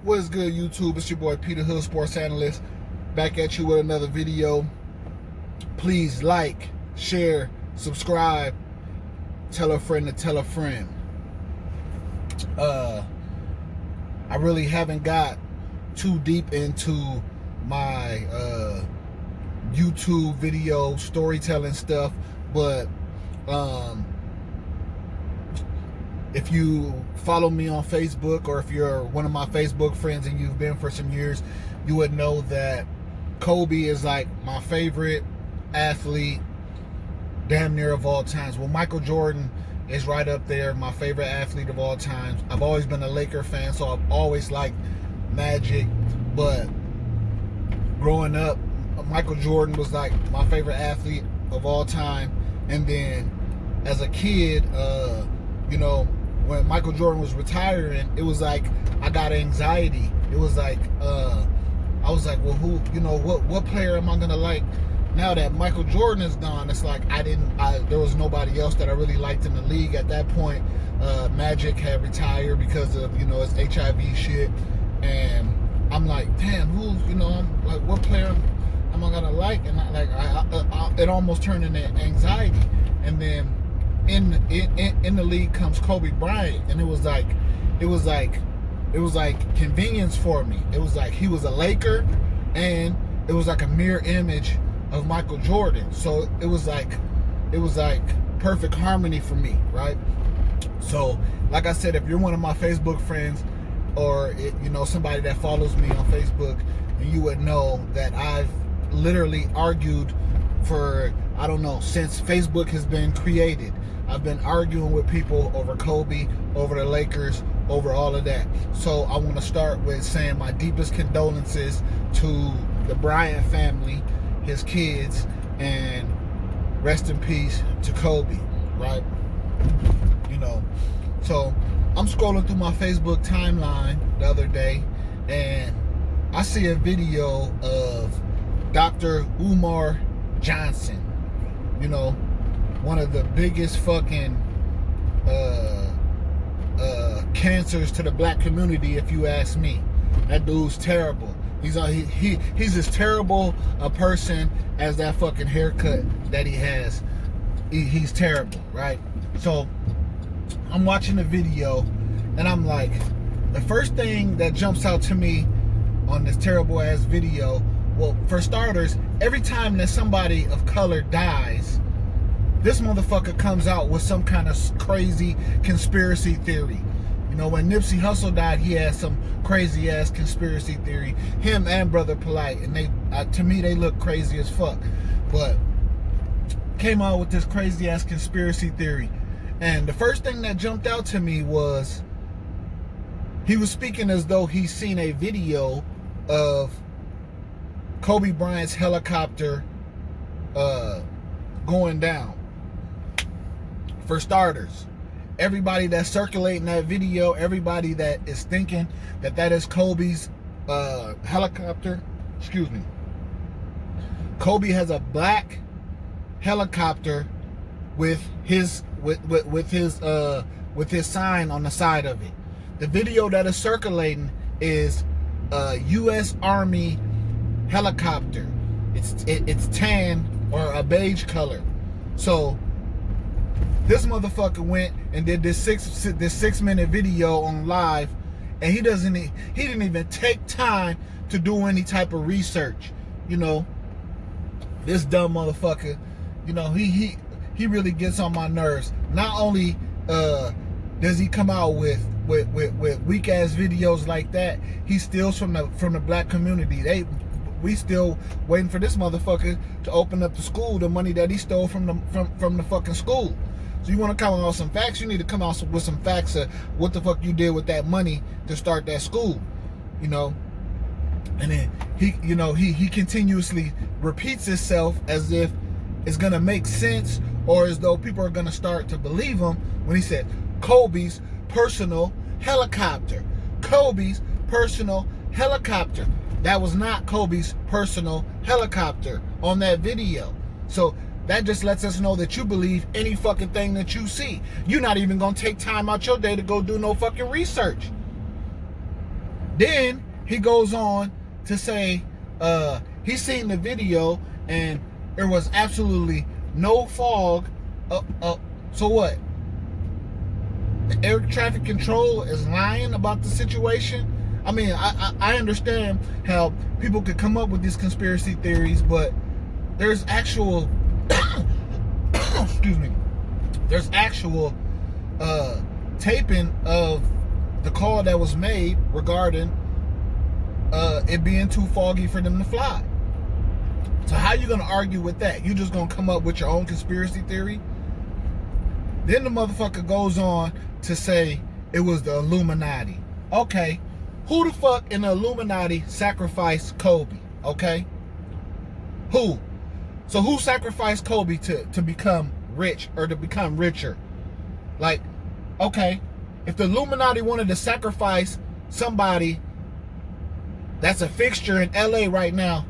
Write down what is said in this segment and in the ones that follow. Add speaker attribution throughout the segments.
Speaker 1: What is good, YouTube? It's your boy Peter Hood, sports analyst, back at you with another video. Please like, share, subscribe, tell a friend to tell a friend. I really haven't got too deep into my YouTube video storytelling stuff, but if you follow me on Facebook, or if you're one of my Facebook friends and you've been for some years, you would know that Kobe is like my favorite athlete damn near of all times. Well, Michael Jordan is right up there, my favorite athlete of all times. I've always been a Laker fan, so I've always liked Magic, but growing up, Michael Jordan was like my favorite athlete of all time. And then as a kid, you know, when Michael Jordan was retiring, it was like I got anxiety. It was like I was like, well, who, you know, what player am I gonna like now that Michael Jordan is gone? It's like there was nobody else that I really liked in the league at that point. Magic had retired because of, you know, his HIV shit, and I'm like, damn, who, you know, I'm like, what player am I gonna like? And it almost turned into anxiety. And then in the league comes Kobe Bryant, and it was like convenience for me. It was like he was a Laker, and it was like a mirror image of Michael Jordan. So it was like perfect harmony for me, right? So like I said, if you're one of my Facebook friends, or you know, somebody that follows me on Facebook, and you would know that I've literally argued for, I don't know, since Facebook has been created. I've been arguing with people over Kobe, over the Lakers, over all of that. So I want to start with saying my deepest condolences to the Bryant family, his kids, and rest in peace to Kobe, right? You know, so I'm scrolling through my Facebook timeline the other day, and I see a video of Dr. Umar Johnson, you know, one of the biggest fucking cancers to the black community, if you ask me. That dude's terrible. He's as terrible a person as that fucking haircut that he has. He's terrible, right? So I'm watching the video, and I'm like, the first thing that jumps out to me on this terrible ass video, well, for starters, every time that somebody of color dies, this motherfucker comes out with some kind of crazy conspiracy theory. You know, when Nipsey Hussle died, he had some crazy ass conspiracy theory. Him and Brother Polite, and they, to me, they look crazy as fuck. But came out with this crazy ass conspiracy theory, and the first thing that jumped out to me was he was speaking as though he's seen a video of Kobe Bryant's helicopter going down. For starters, everybody that's circulating that video, everybody that is thinking that that is Kobe's helicopter, excuse me, Kobe has a black helicopter with his sign on the side of it. The video that is circulating is a U.S. Army helicopter. It's tan or a beige color. So this motherfucker went and did this 6-minute video on live, and he didn't even take time to do any type of research. You know, this dumb motherfucker, you know, he really gets on my nerves. Not only does he come out with weak ass videos like that, he steals from the black community. We still waiting for this motherfucker to open up the school, the money that he stole from the fucking school. So you want to come out with some facts? You need to come out with some facts of what the fuck you did with that money to start that school, you know. And then he continuously repeats himself as if it's gonna make sense, or as though people are gonna start to believe him when he said Kobe's personal helicopter. Kobe's personal helicopter. That was not Kobe's personal helicopter on that video. So that just lets us know that you believe any fucking thing that you see. You're not even gonna take time out your day to go do no fucking research. Then he goes on to say he's seen the video and there was absolutely no fog. So what? The air traffic control is lying about the situation. I mean, I understand how people could come up with these conspiracy theories, but there's actual excuse me, there's actual taping of the call that was made regarding it being too foggy for them to fly. So how you gonna argue with that? You just gonna come up with your own conspiracy theory? Then the motherfucker goes on to say it was the Illuminati. Okay, who the fuck in the Illuminati sacrificed Kobe? Okay, who? So who sacrificed Kobe to become rich or to become richer? Like, okay, if the Illuminati wanted to sacrifice somebody that's a fixture in LA right now,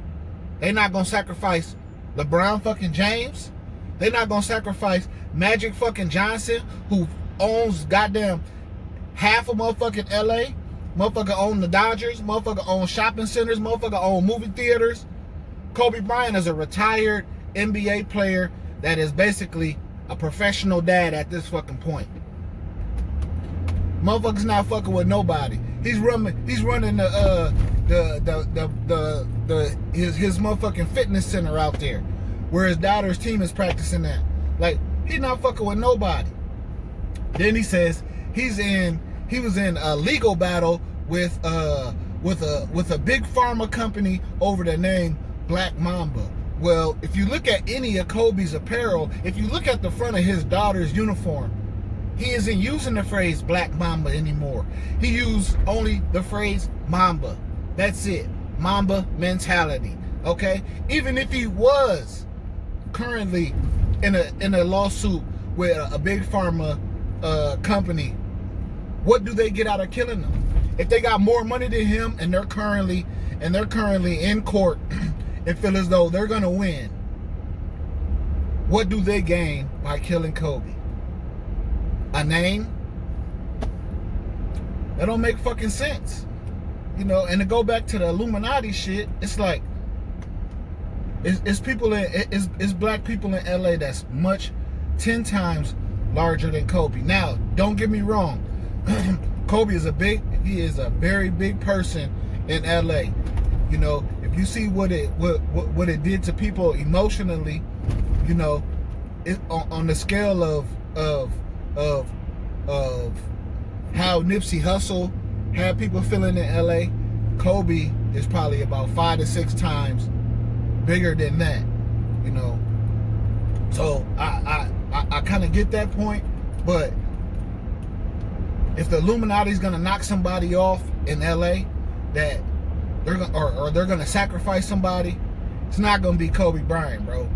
Speaker 1: they not gonna sacrifice LeBron fucking James. They not gonna sacrifice Magic fucking Johnson, who owns goddamn half of motherfucking LA. Motherfucker own the Dodgers. Motherfucker own shopping centers. Motherfucker own movie theaters. Kobe Bryant is a retired NBA player that is basically a professional dad at this fucking point. Motherfucker's not fucking with nobody. He's running his motherfucking fitness center out there, where his daughter's team is practicing at. Like, he's not fucking with nobody. Then he says he was in a legal battle with a big pharma company over the name Black Mamba. Well, if you look at any of Kobe's apparel, if you look at the front of his daughter's uniform, he isn't using the phrase Black Mamba anymore. He used only the phrase Mamba. That's it. Mamba mentality. Okay? Even if he was currently in a lawsuit with a big pharma company, what do they get out of killing him? If they got more money than him and they're currently in court and feel as though they're gonna win, what do they gain by killing Kobe? A name? That don't make fucking sense. You know, and to go back to the Illuminati shit, it's like it's black people in LA that's 10 times larger than Kobe. Now, don't get me wrong. Kobe is a very big person in LA. You know, if you see what it did to people emotionally, you know, it, on the scale of how Nipsey Hussle had people feeling in LA, Kobe is probably about 5 to 6 times bigger than that, you know. So I kind of get that point, but if the Illuminati's gonna knock somebody off in LA, that they're gonna sacrifice somebody, it's not gonna be Kobe Bryant, bro.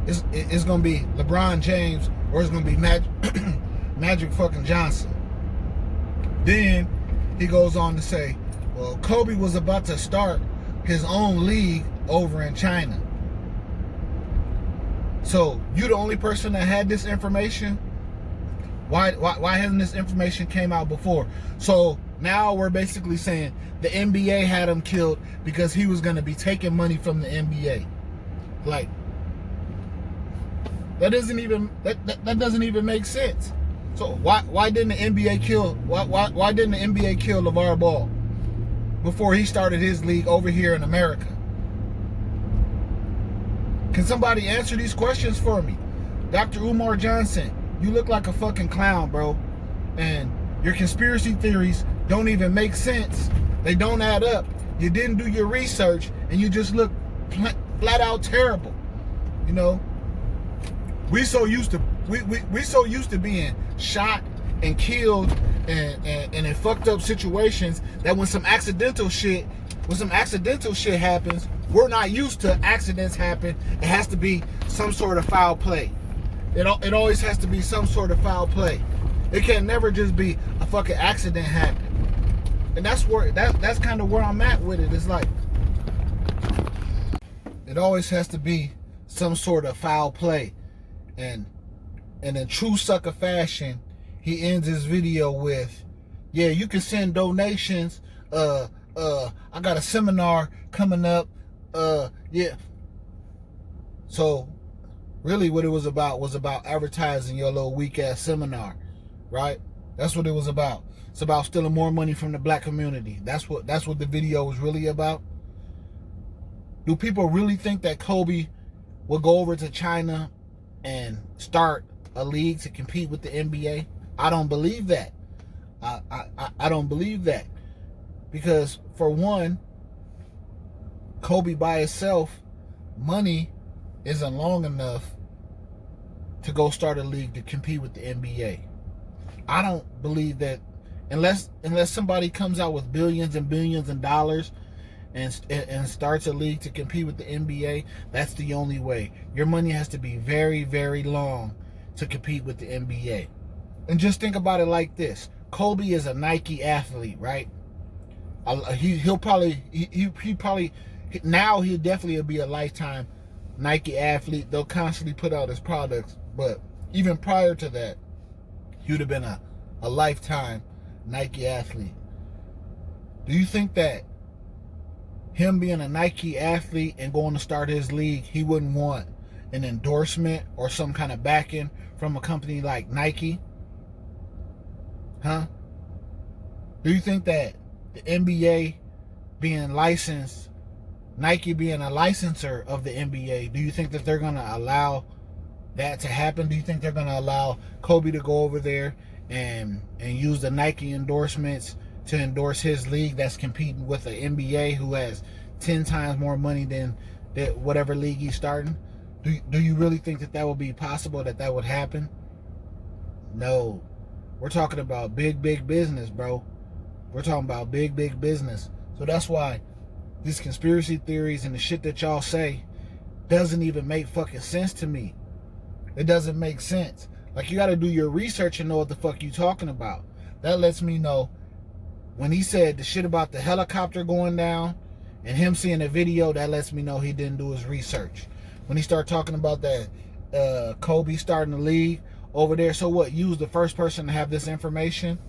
Speaker 1: It's gonna be LeBron James, or it's gonna be Magic fucking Johnson. Then he goes on to say, well, Kobe was about to start his own league over in China. So you the only person that had this information? Why hasn't this information came out before? So now we're basically saying the NBA had him killed because he was going to be taking money from the NBA. Like, that doesn't even make sense. So why didn't the NBA kill why didn't the NBA kill LeVar Ball before he started his league over here in America? Can somebody answer these questions for me? Dr. Umar Johnson, you look like a fucking clown, bro. And your conspiracy theories don't even make sense. They don't add up. You didn't do your research, and you just look flat out terrible. You know, we so used to being shot and killed and in fucked up situations that when some accidental shit happens, we're not used to accidents happen. It has to be some sort of foul play. It always has to be some sort of foul play. It can never just be a fucking accident happen. And that's kind of where I'm at with it. It's like, it always has to be some sort of foul play. And in true sucker fashion, he ends his video with, yeah, you can send donations. I got a seminar coming up. Yeah. So really what it was about advertising your little weak ass seminar, right? That's what it was about. It's about stealing more money from the black community. That's what the video was really about. Do people really think that Kobe will go over to China and start a league to compete with the NBA? I don't believe that. I don't believe that. Because for one, Kobe by itself, money isn't long enough to go start a league to compete with the NBA. I don't believe that unless somebody comes out with billions and billions of dollars and starts a league to compete with the NBA, that's the only way. Your money has to be very, very long to compete with the NBA. And just think about it like this. Kobe is a Nike athlete, right? He'll definitely be a lifetime Nike athlete. They'll constantly put out his products, but even prior to that, he would have been a lifetime Nike athlete. Do you think that him being a Nike athlete and going to start his league, he wouldn't want an endorsement or some kind of backing from a company like Nike? Huh? Do you think that the NBA being licensed, Nike being a licensor of the NBA, do you think that they're going to allow that to happen? Do you think they're going to allow Kobe to go over there and use the Nike endorsements to endorse his league that's competing with the NBA, who has 10 times more money than whatever league he's starting? Do you really think that would be possible, that would happen? No. We're talking about big business, bro. We're talking about big business. So that's why these conspiracy theories and the shit that y'all say doesn't even make fucking sense to me. It doesn't make sense. Like, you got to do your research and know what the fuck you talking about. That lets me know. When he said the shit about the helicopter going down and him seeing a video, that lets me know he didn't do his research. When he started talking about that Kobe starting the league over there, so what? You was the first person to have this information?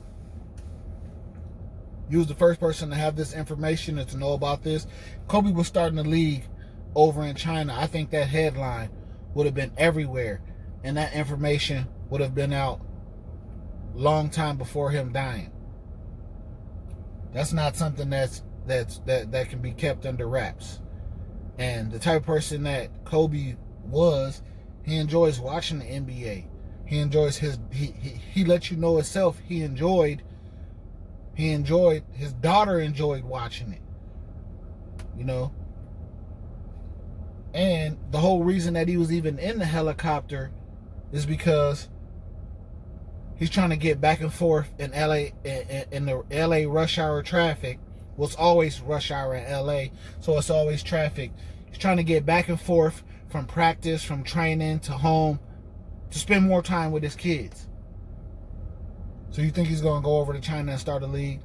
Speaker 1: You was the first person to have this information and to know about this? Kobe was starting the league over in China. I think that headline would have been everywhere, and that information would have been out long time before him dying. That's not something that can be kept under wraps. And the type of person that Kobe was, he enjoys watching the NBA. He enjoys he let you know himself he enjoyed, his daughter enjoyed watching it. You know? And the whole reason that he was even in the helicopter is because he's trying to get back and forth in LA, in the LA rush hour traffic. Well, it's always rush hour in LA, so it's always traffic. He's trying to get back and forth from practice, from training to home, to spend more time with his kids. So you think he's going to go over to China and start a league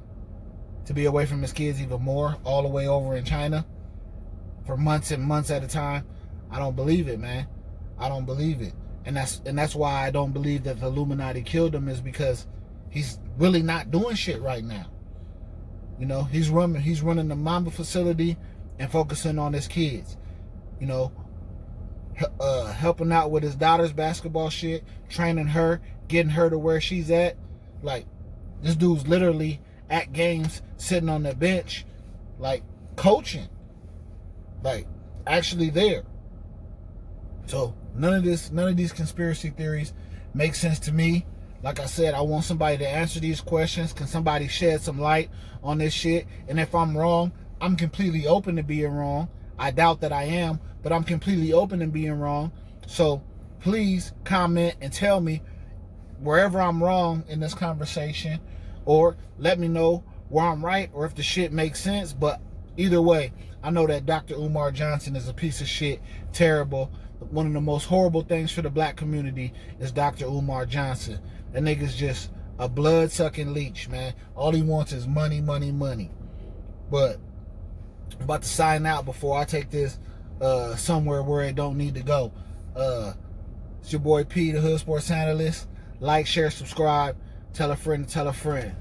Speaker 1: to be away from his kids even more, all the way over in China for months and months at a time? I don't believe it, man. I don't believe it. And that's why I don't believe that the Illuminati killed him, is because he's really not doing shit right now. You know, he's running the Mamba facility and focusing on his kids. You know, helping out with his daughter's basketball shit, training her, getting her to where she's at. Like, this dude's literally at games, sitting on the bench, like, coaching. Like, actually there. So none of these conspiracy theories make sense to me. Like I said, I want somebody to answer these questions. Can somebody shed some light on this shit? And if I'm wrong, I'm completely open to being wrong. I doubt that I am, but I'm completely open to being wrong. So please comment and tell me wherever I'm wrong in this conversation, or let me know where I'm right, or if the shit makes sense. But either way, I know that Dr. Umar Johnson is a piece of shit, terrible. One of the most horrible things for the black community is Dr. Umar Johnson. That nigga's just a blood-sucking leech, man. All he wants is money, money, money. But I'm about to sign out before I take this somewhere where it don't need to go. It's your boy P, the Hood Sports Analyst. Like, share, subscribe. Tell a friend to tell a friend.